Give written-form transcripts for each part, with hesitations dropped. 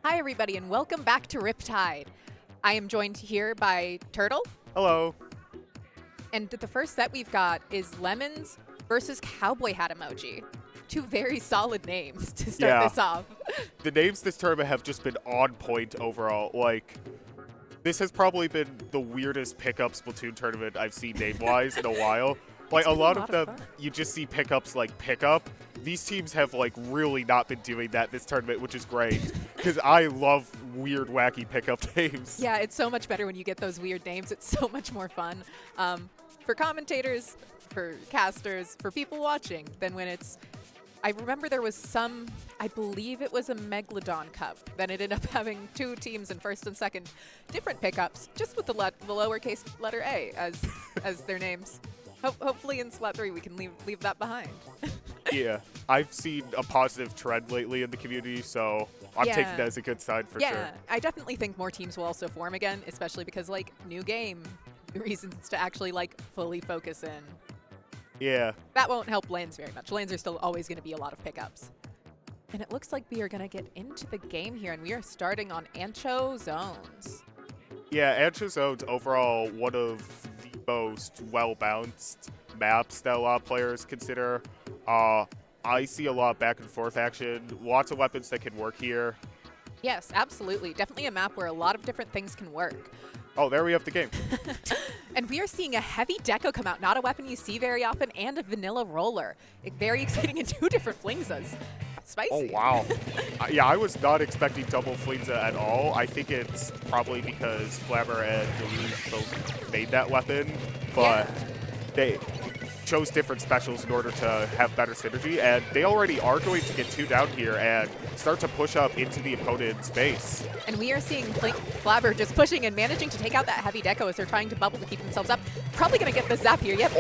Hi, everybody, and welcome back to Riptide. I am joined here by Turtle, Hello. and the first set we've got is Lemons versus Cowboy hat emoji. Two very solid names to start this off. The names this tournament have just been on point overall. Like, this has probably been the weirdest pickup Splatoon tournament I've seen name-wise in a while. Like, a lot of them, you just see pickups like pickup. These teams have, like, really not been doing that this tournament, which is great. Because I love weird, wacky pickup names. Yeah, it's so much better when you get those weird names. It's so much more fun for commentators, for casters, for people watching than when it's... I remember there was some, I believe it was a Megalodon Cup. Then it ended up having two teams in first and second, different pickups, just with the lowercase letter A as their names. Hopefully in Splat 3 we can leave that behind. Yeah, I've seen a positive trend lately in the community, so I'm taking that as a good sign for sure. Yeah, I definitely think more teams will also form again, especially because, like, new game, reasons to actually, like, fully focus in. Yeah. That won't help lanes very much. Lanes are still always going to be a lot of pickups. And it looks like we are going to get into the game here, and we are starting on Ancho Zones. Yeah, Ancho Zones overall one of the most well-balanced maps that a lot of players consider. I see a lot of back and forth action, lots of weapons that can work here. Yes, absolutely. Definitely a map where a lot of different things can work. Oh, there we have the game. And we are seeing a heavy deco come out, not a weapon you see very often, and a vanilla roller. Very exciting in two different flingzas. Spicy. Oh, wow. Yeah, I was not expecting double flingza at all. I think it's probably because Flabber and Deluge both made that weapon, but they chose different specials in order to have better synergy, and they already are going to get two down here and start to push up into the opponent's base. And we are seeing Flabber just pushing and managing to take out that heavy deco as they're trying to bubble to keep themselves up. Probably going to get the zap here. Yep.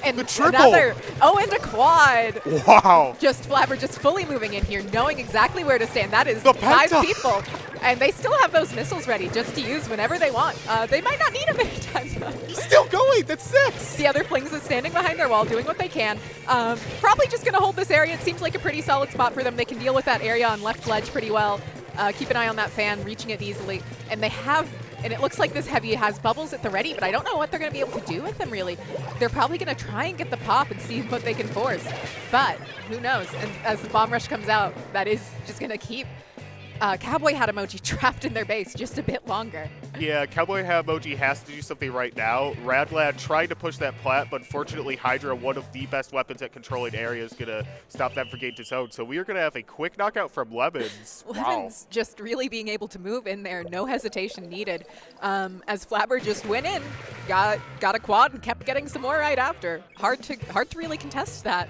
And the triple. Another. Oh, and a quad. Wow. Just Flabber just fully moving in here, knowing exactly where to stand. That is the 5 penta. people. And they still have those missiles ready just to use whenever they want. They might not need them many times, though. He's still going. That's 6. The other Flings is standing behind their wall, doing what they can. Probably just going to hold this area. It seems like a pretty solid spot for them. They can deal with that area on left ledge pretty well. Keep an eye on that fan, reaching it easily. And they have, and it looks like this heavy has bubbles at the ready, but I don't know what they're going to be able to do with them, really. They're probably going to try and get the pop and see what they can force. But who knows? And as the bomb rush comes out, that is just going to keep Cowboy hat emoji trapped in their base just a bit longer. Yeah, Cowboy hat emoji has to do something right now. Radlad tried to push that plat, but unfortunately Hydra, one of the best weapons at controlling area, is going to stop that from getting to zone. So we are going to have a quick knockout from Lemons. Lemons just really being able to move in there, no hesitation needed. As Flabber just went in, got a quad and kept getting some more right after. Hard to really contest that.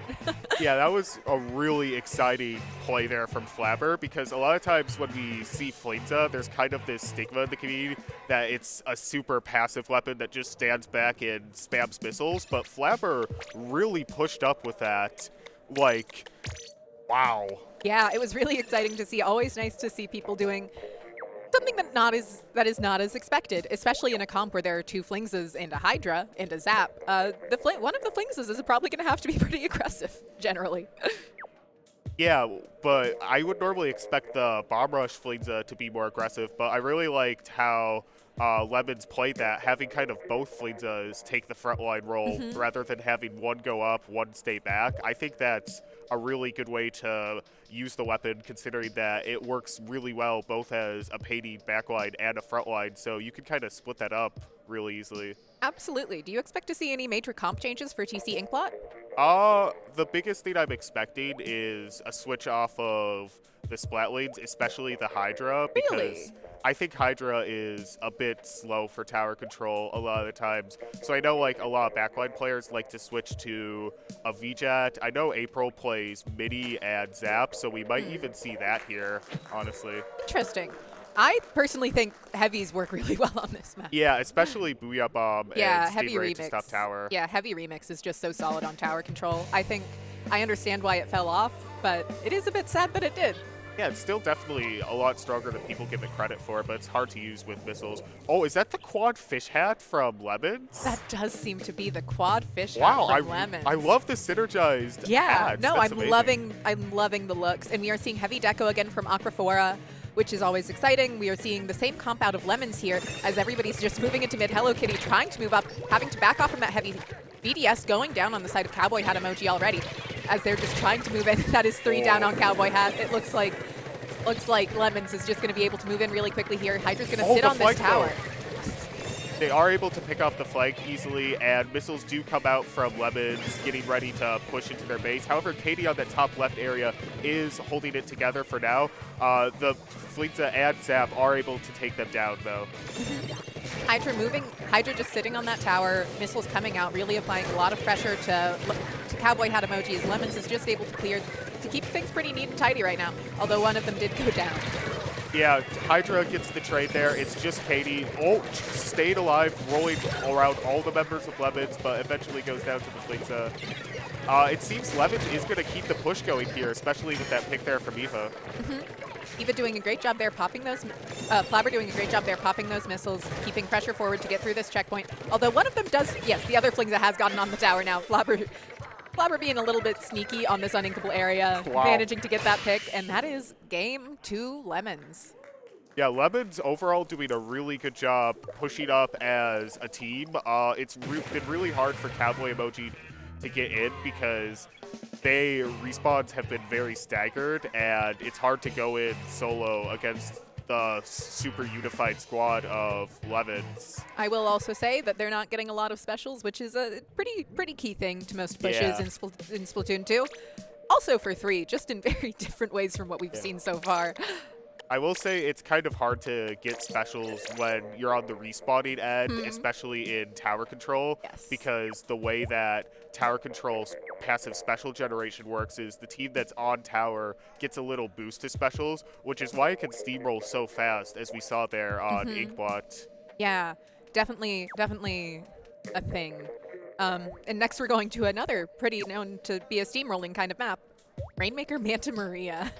Yeah, that was a really exciting play there from Flabber, because a lot of times when we see Flingza, there's kind of this stigma in the community that it's a super passive weapon that just stands back and spams missiles, but Flabber really pushed up with that. Like, wow. Yeah, it was really exciting to see. Always nice to see people doing something that is not as expected, especially in a comp where there are two Flingzas and a Hydra and a Zap. One of the Flingzas is probably going to have to be pretty aggressive, generally. Yeah, but I would normally expect the Bomb Rush Flingza to be more aggressive, but I really liked how Lemons played that, having kind of both Flingzas take the frontline role rather than having one go up, one stay back. I think that's a really good way to use the weapon, considering that it works really well both as a painting backline and a frontline, so you can kind of split that up really easily. Absolutely. Do you expect to see any major comp changes for TC Inkplot? The biggest thing I'm expecting is a switch off of the splat lanes, especially the Hydra, because I think Hydra is a bit slow for tower control a lot of the times. So I know, like, a lot of backline players like to switch to a VJet. I know April plays Midi and Zap, so we might even see that here, honestly. Interesting. I personally think heavies work really well on this map. Yeah, especially Booyah Bomb and Heavy Stingray to Remix. stop tower. Yeah, Heavy Remix is just so solid on tower control. I think I understand why it fell off, but it is a bit sad that it did. Yeah, it's still definitely a lot stronger than people give it credit for, but it's hard to use with missiles. Oh, is that the quad fish hat from Lemons? That does seem to be the quad fish hat Wow, from Lemons. I love the synergized Yeah, hats. no, That's I'm amazing. loving the looks. And we are seeing heavy deco again from Aquaphora, which is always exciting. We are seeing the same comp out of Lemons here as everybody's just moving into mid. Hello Kitty trying to move up, having to back off from that heavy BDS, going down on the side of Cowboy Hat Emoji already as they're just trying to move in. That is 3 down on Cowboy Hat. It looks like Lemons is just going to be able to move in really quickly here. Hydra's going to sit on this tower. They are able to pick off the flank easily, and missiles do come out from Lemons, getting ready to push into their base. However, Katie on that top left area is holding it together for now. The Fleetza and Zap are able to take them down, though. Hydra moving, Hydra just sitting on that tower, missiles coming out, really applying a lot of pressure to Cowboy Hat Emoji as Lemons is just able to clear, to keep things pretty neat and tidy right now, although one of them did go down. Yeah, Hydra gets the trade there. It's just Katie. Oh, stayed alive, rolling around all the members of Lemons, but eventually goes down to the Fleetza. It seems Lemons is going to keep the push going here, especially with that pick there from Eva. Eva doing a great job there popping those, Flabber doing a great job there popping those missiles, keeping pressure forward to get through this checkpoint. Although one of them does, yes, the other Flingza has gotten on the tower now. Flabber being a little bit sneaky on this uninkable area, managing to get that pick, and that is game 2 Lemons. Yeah, Lemons overall doing a really good job pushing up as a team. It's been really hard for Cowboy Emoji to get in because their respawns have been very staggered, and it's hard to go in solo against the super unified squad of Lemons. I will also say that they're not getting a lot of specials, which is a pretty key thing to most pushes in Splatoon 2. Also for 3, just in very different ways from what we've seen so far. I will say it's kind of hard to get specials when you're on the respawning end, especially in tower control, because the way that tower control's passive special generation works is the team that's on tower gets a little boost to specials, which is why it can steamroll so fast, as we saw there on Inkbot. Yeah, definitely a thing. And next we're going to another pretty known to be a steamrolling kind of map, Rainmaker Manta Maria.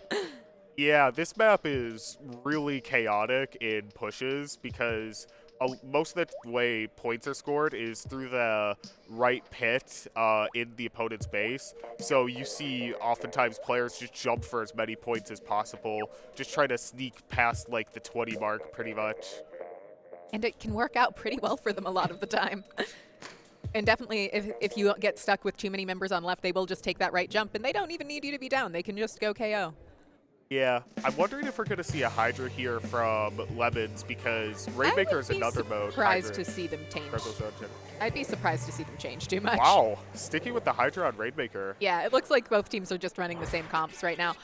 Yeah, this map is really chaotic in pushes because most of the way points are scored is through the right pit in the opponent's base. So you see oftentimes players just jump for as many points as possible, just try to sneak past like the 20 mark pretty much. And it can work out pretty well for them a lot of the time. And definitely, if you get stuck with too many members on left, they will just take that right jump, and they don't even need you to be down. They can just go KO. Yeah, I'm wondering if we're going to see a Hydra here from Lemons because Rainmaker is another mode. Surprised to see them change. I'd be surprised to see them change too much. Wow, sticking with the Hydra on Rainmaker. Yeah, it looks like both teams are just running the same comps right now.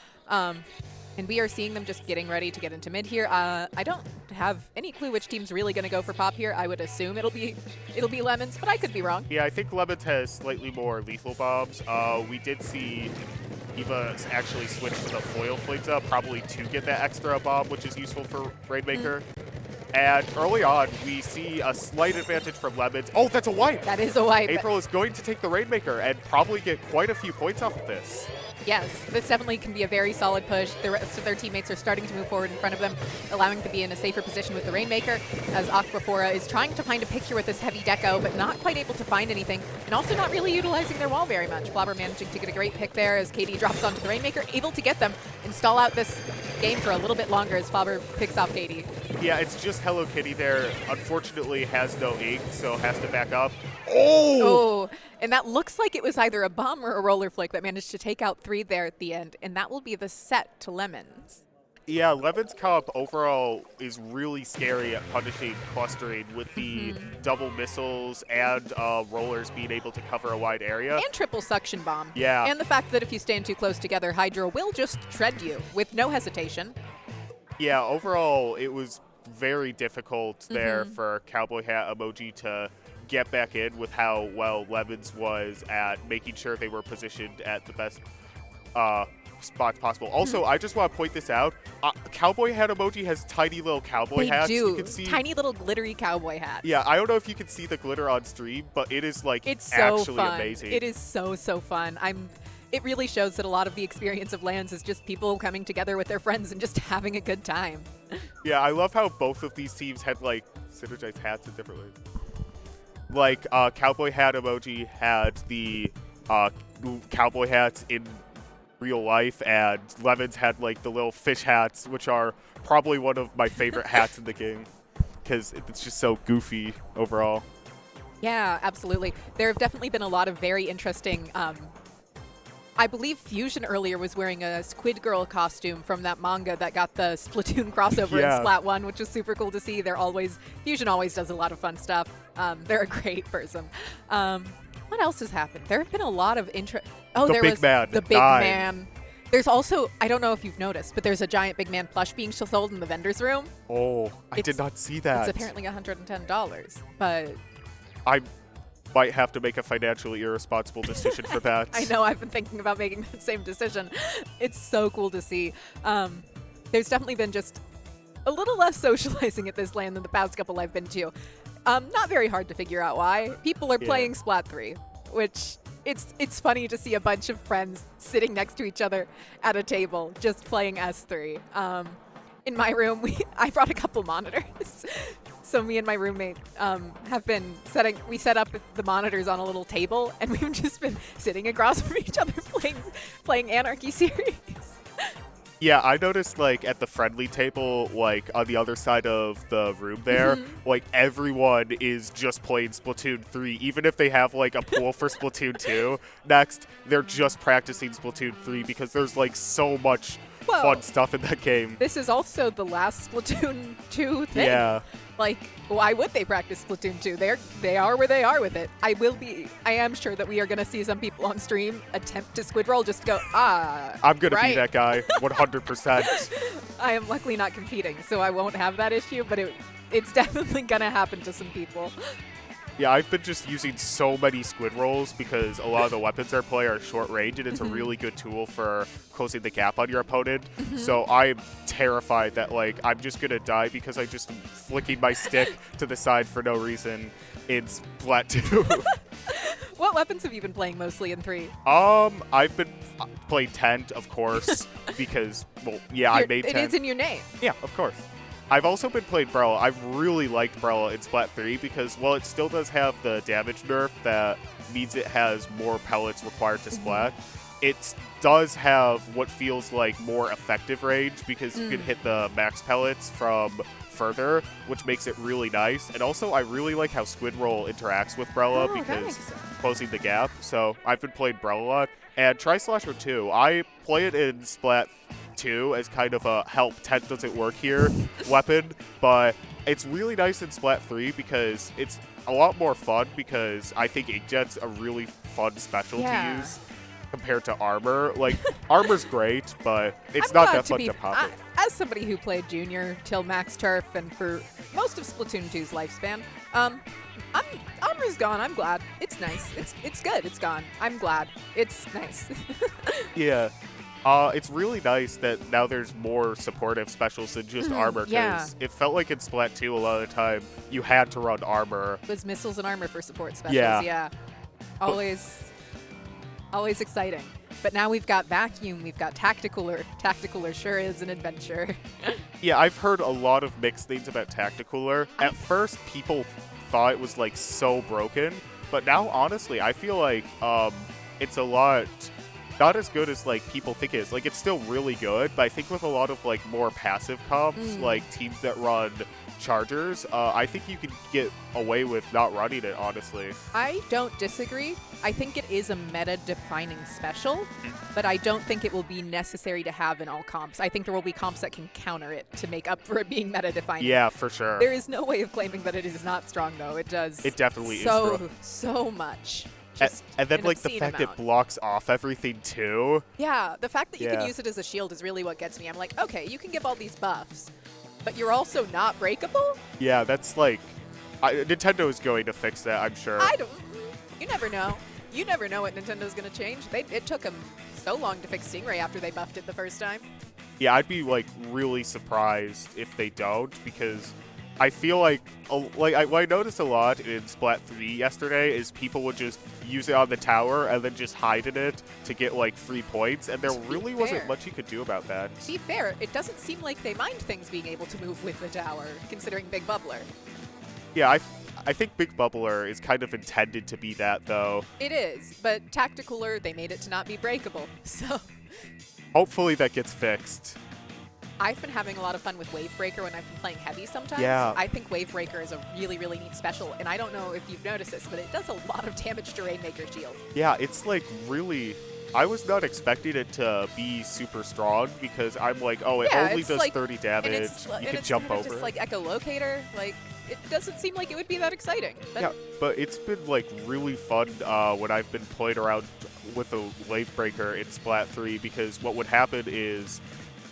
And we are seeing them just getting ready to get into mid here. I don't have any clue which team's really going to go for pop here. I would assume it'll be Lemons, but I could be wrong. Yeah, I think Lemons has slightly more lethal bombs. We did see Eva actually switch to the foil Fleetza, probably to get that extra bomb, which is useful for Rainmaker. And early on, we see a slight advantage from Lemons. Oh, that's a wipe! That is a wipe. April is going to take the Rainmaker and probably get quite a few points off of this. Yes, this definitely can be a very solid push. The rest of their teammates are starting to move forward in front of them, allowing them to be in a safer position with the Rainmaker, as Aquaphora is trying to find a pick here with this heavy deco, but not quite able to find anything, and also not really utilizing their wall very much. Flabber managing to get a great pick there as Katie drops onto the Rainmaker, able to get them and stall out this game for a little bit longer as Flabber picks off Katie. Yeah, it's just Hello Kitty there. Unfortunately, has no ink, so has to back up. Oh! And that looks like it was either a bomb or a roller flick that managed to take out 3 there at the end, and that will be the set to Lemons. Yeah, Lemons comp overall is really scary at punishing clustering with the double missiles and rollers being able to cover a wide area. And triple suction bomb. Yeah. And the fact that if you stand too close together, Hydra will just shred you with no hesitation. Yeah, overall, it was very difficult there for Cowboy Hat Emoji to get back in with how well Lemons was at making sure they were positioned at the best spots possible. Also, I just want to point this out. Cowboy Hat Emoji has tiny little cowboy hats. They do. You can see tiny little glittery cowboy hats. Yeah, I don't know if you can see the glitter on stream, but it is like it's so actually fun. amazing. It is so fun. it really shows that a lot of the experience of LANs is just people coming together with their friends and just having a good time. Yeah, I love how both of these teams had like synergized hats in different ways. Like Cowboy hat emoji had the cowboy hats in real life, and Lemons had like the little fish hats, which are probably one of my favorite hats in the game because it's just so goofy overall. Yeah, absolutely. There have definitely been a lot of very interesting. I believe Fusion earlier was wearing a Squid Girl costume from that manga that got the Splatoon crossover in Splat 1, which was super cool to see. Fusion always does a lot of fun stuff. They're a great person. What else has happened? There have been a lot of Oh, the there big was man, the big man. There's also, I don't know if you've noticed, but there's a giant big man plush being sold in the vendor's room. Oh, I did not see that. It's apparently $110, but I might have to make a financially irresponsible decision for that. I know, I've been thinking about making the same decision. It's so cool to see. There's definitely been just a little less socializing at this LAN than the past couple I've been to. Not very hard to figure out why. People are playing Splat 3, which it's funny to see a bunch of friends sitting next to each other at a table just playing S3. In my room, I brought a couple monitors. So me and my roommate have been we set up the monitors on a little table, and we've just been sitting across from each other playing Anarchy series. Yeah, I noticed, like, at the friendly table, like, on the other side of the room there, like, everyone is just playing Splatoon 3. Even if they have, like, a pool for Splatoon 2 next, they're just practicing Splatoon 3 because there's, like, so much fun stuff in that game. This is also the last Splatoon 2 thing. Yeah. Like, why would they practice Splatoon 2? They are where they are with it. I am sure that we are going to see some people on stream attempt to squid roll just to go, I'm going to be that guy, 100%. I am luckily not competing, so I won't have that issue, but it's definitely going to happen to some people. Yeah, I've been just using so many squid rolls because a lot of the weapons I play are short range, and it's a really good tool for closing the gap on your opponent. So I'm terrified that, like, I'm just going to die because I just am flicking my stick to the side for no reason in Splat 2. What weapons have you been playing mostly in 3? I've been playing Tent, of course, because, well, yeah, I made Tent. It is in your name. Yeah, of course. I've also been playing Brella. I've really liked Brella in Splat 3 because, while it still does have the damage nerf that means it has more pellets required to splat, it does have what feels like more effective range because you can hit the max pellets from further, which makes it really nice. And also, I really like how Squid Roll interacts with Brella because closing the gap. So I've been playing Brella a lot. And Tri-Slasher 2, I play it in Splat 2 as kind of a help Tent doesn't work here weapon, but it's really nice in Splat 3 because it's a lot more fun because I think Inkjet's a really fun special to use compared to Armor. Like, Armor's great, but it's not that fun to pop it. As somebody who played Junior till Max Turf and for most of Splatoon 2's lifespan, Armor's gone. I'm glad. It's nice. It's good. It's gone. I'm glad. It's nice. Yeah. It's really nice that now there's more supportive specials than just Armor, because it felt like in Splat 2 a lot of the time you had to run Armor. It was Missiles and Armor for support specials, yeah. Always exciting. But now we've got Vacuum, we've got Tacticooler. Tacticooler sure is an adventure. Yeah, I've heard a lot of mixed things about Tacticooler. At first, people thought it was, like, so broken, but now, honestly, I feel like it's a lot... not as good as, like, people think it is. Like, it's still really good, but I think with a lot of, like, more passive comps, like teams that run Chargers, I think you can get away with not running it, honestly. I don't disagree. I think it is a meta-defining special, but I don't think it will be necessary to have in all comps. I think there will be comps that can counter it to make up for it being meta-defining. Yeah, for sure. There is no way of claiming that it is not strong, though. It does. It definitely is strong. So much. And then, like, the fact it blocks off everything, too. Yeah, the fact that you can use it as a shield is really what gets me. I'm like, okay, you can give all these buffs, but you're also not breakable? Yeah, that's, like... Nintendo is going to fix that, I'm sure. You never know. You never know what Nintendo's going to change. It took them so long to fix Stingray after they buffed it the first time. Yeah, I'd be, like, really surprised if they don't, because I feel like what I noticed a lot in Splat 3 yesterday is people would just use it on the tower and then just hide in it to get like free points, and there really wasn't much you could do about that. To be fair, it doesn't seem like they mind things being able to move with the tower, considering Big Bubbler. Yeah, I think Big Bubbler is kind of intended to be that, though. It is, but Tacticaler, they made it to not be breakable, so... Hopefully that gets fixed. I've been having a lot of fun with Wavebreaker when I've been playing heavy sometimes. Yeah. I think Wavebreaker is a really, really neat special, and I don't know if you've noticed this, but it does a lot of damage to Rainmaker Shield. Yeah, it's like really... I was not expecting it to be super strong because I'm like, oh, it only does like, 30 damage. You can jump over just it. like Echolocator, like, it doesn't seem like it would be that exciting. But yeah, but it's been like really fun when I've been playing around with a Wavebreaker in Splat 3, because what would happen is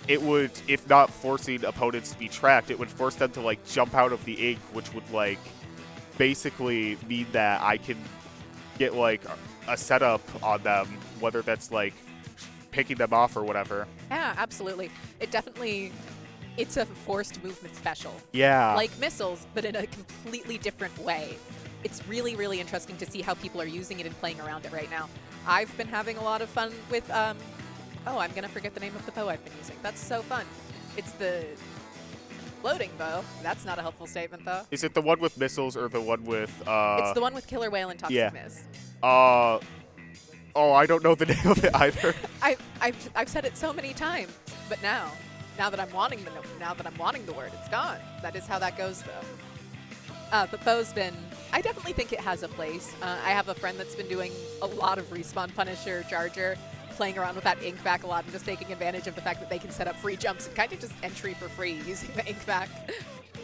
it would, if not forcing opponents to be tracked, it would force them to like jump out of the ink, which would like basically mean that I can get like a setup on them, whether that's like picking them off or whatever. yeah, absolutely. It definitely, it's a forced movement special. Yeah. Like missiles, but in a completely different way. It's really, really interesting to see how people are using it and playing around it right now. I've been having a lot of fun with, oh, I'm going to forget the name of the bow I've been using. That's so fun. It's the floating bow. That's not a helpful statement, though. Is it the one with missiles or the one with... It's the one with Killer Whale and Toxic yeah. Mist. Oh, I don't know the name of it either. I've said it so many times, but now that I'm wanting the word, it's gone. That is how that goes, though. But bow's been... I definitely think it has a place. I have a friend that's been doing a lot of Respawn Punisher Charger, playing around with that ink back a lot and just taking advantage of the fact that they can set up free jumps and kind of just entry for free using the ink back.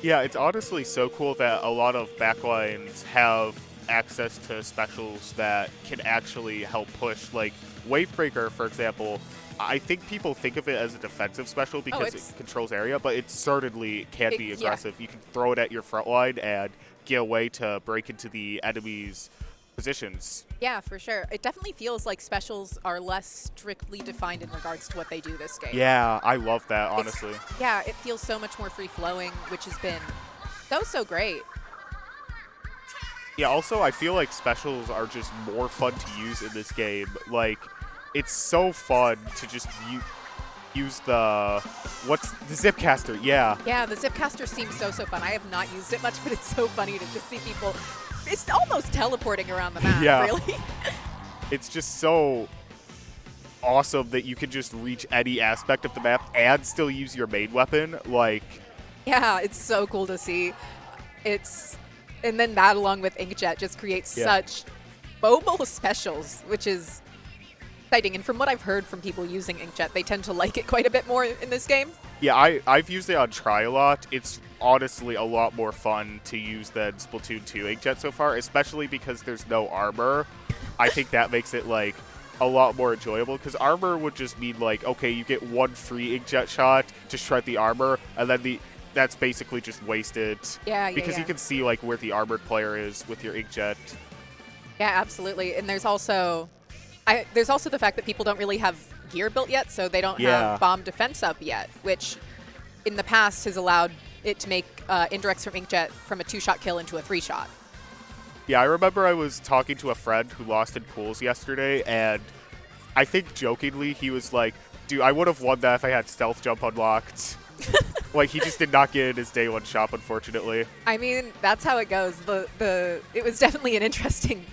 Yeah, it's honestly so cool that a lot of backlines have access to specials that can actually help push. Like Wavebreaker, for example, I think people think of it as a defensive special because it controls area, but it certainly can be aggressive. Yeah. You can throw it at your front line and get a way to break into the enemy's positions. Yeah, for sure. It definitely feels like specials are less strictly defined in regards to what they do this game. Yeah, I love that, honestly. Yeah, it feels so much more free-flowing, which has been so great. Yeah, also, I feel like specials are just more fun to use in this game. Like, it's so fun to just use the Zipcaster, yeah. Yeah, the Zipcaster seems so fun. I have not used it much, but it's so funny to just see people. It's almost teleporting around the map, really. It's just so awesome that you can just reach any aspect of the map and still use your main weapon. Like, yeah, it's so cool to see. And then that along with Inkjet just creates such mobile specials, which is exciting. And from what I've heard from people using Inkjet, they tend to like it quite a bit more in this game. Yeah, I've used it on Try a lot. It's honestly a lot more fun to use than Splatoon 2 Inkjet so far, especially because there's no armor. I think that makes it like a lot more enjoyable, because armor would just mean like, okay, you get one free Inkjet shot to shred the armor, and then that's basically just wasted. Yeah, because you can see like where the armored player is with your Inkjet. Yeah, absolutely. And there's also the fact that people don't really have gear built yet, so they don't have bomb defense up yet, which in the past has allowed it to make indirects from Inkjet from a 2-shot kill into a 3-shot. Yeah, I remember I was talking to a friend who lost in pools yesterday, and I think jokingly he was like, dude, I would have won that if I had stealth jump unlocked. Like, he just did not get in his day one shop, unfortunately. I mean, that's how it goes. It was definitely an interesting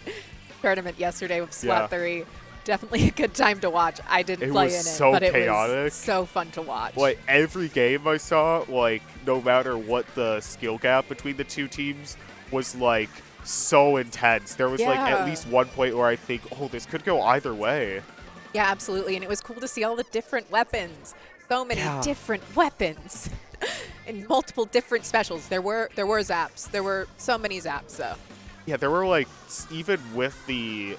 tournament yesterday with Splat 3. Definitely a good time to watch. I didn't play in it, but it was so fun to watch. Like, every game I saw, like, no matter what the skill gap between the two teams was, like, so intense. There was, like, at least one point where I think, oh, this could go either way. Yeah, absolutely. And it was cool to see all the different weapons. So many different weapons. And multiple different specials. There were zaps. There were so many zaps, though. Yeah, there were, like, even with the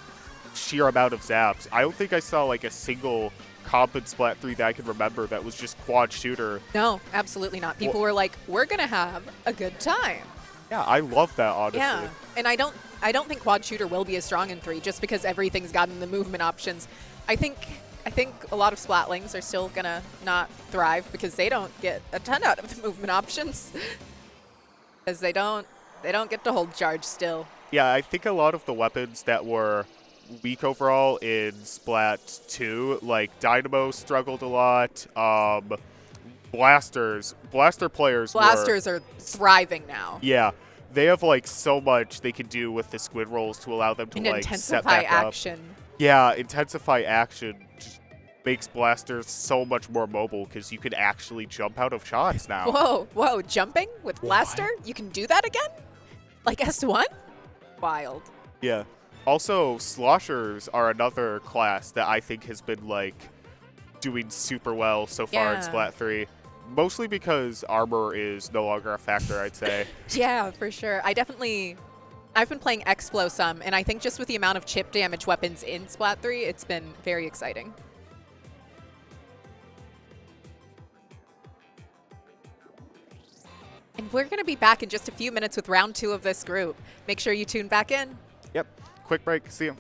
sheer amount of zaps, I don't think I saw like a single comp in Splat 3 that I can remember that was just quad shooter. No, absolutely not. People were like, we're gonna have a good time. Yeah, I love that, honestly. Yeah, and I don't think quad shooter will be as strong in 3 just because everything's gotten the movement options. I think a lot of Splatlings are still gonna not thrive because they don't get a ton out of the movement options. Because they don't get to hold charge still. Yeah, I think a lot of the weapons that were weak overall in Splat 2, like Dynamo struggled a lot. Blaster players were, Blasters are thriving now. yeah, they have like so much they can do with the squid rolls to allow them to And like set intensify back up. action. Yeah, intensify action just makes blasters so much more mobile because you can actually jump out of shots now. Whoa, jumping with Blaster? You can do that again? Like S1? Wild. Yeah. Also, sloshers are another class that I think has been like doing super well so far in Splat 3. Mostly because armor is no longer a factor, I'd say. Yeah, for sure. I've been playing Explo some, and I think just with the amount of chip damage weapons in Splat 3, it's been very exciting. And we're going to be back in just a few minutes with round 2 of this group. Make sure you tune back in. Yep. Quick break. See you.